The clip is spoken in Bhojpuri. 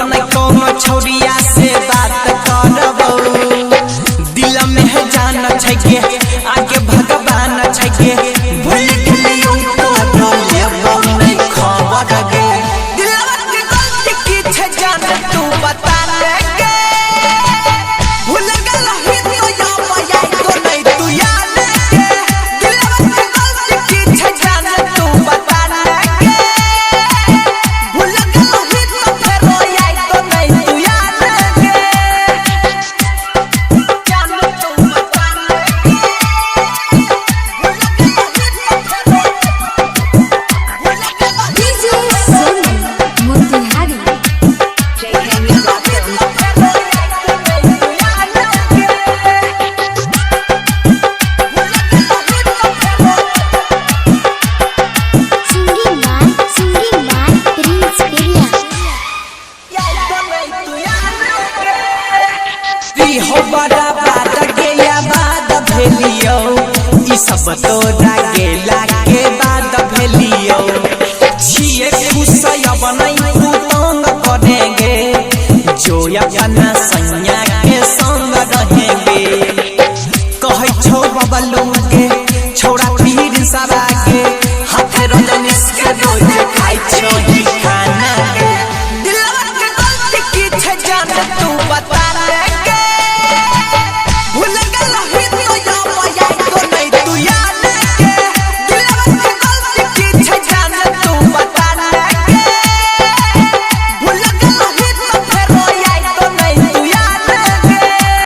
छौरिया से बात करबो दिल में है जान छके आगे भगवान छके भूल गेलियो तो लेबो नहीं खबर गे दिलवा के गलती की छे जान तू बता गे भूल गेलही तो या पाया तो नहीं तू याद गे दिलवा के गलती की छे जान तू बता गे भूल गेलही तो फेर रोया तो नहीं तू याद गे जान तू बता DJ Sonu Motihari Singing Man Prince Peria हो बड़ा बात के या बात भेलियो ई सब तोरा गेला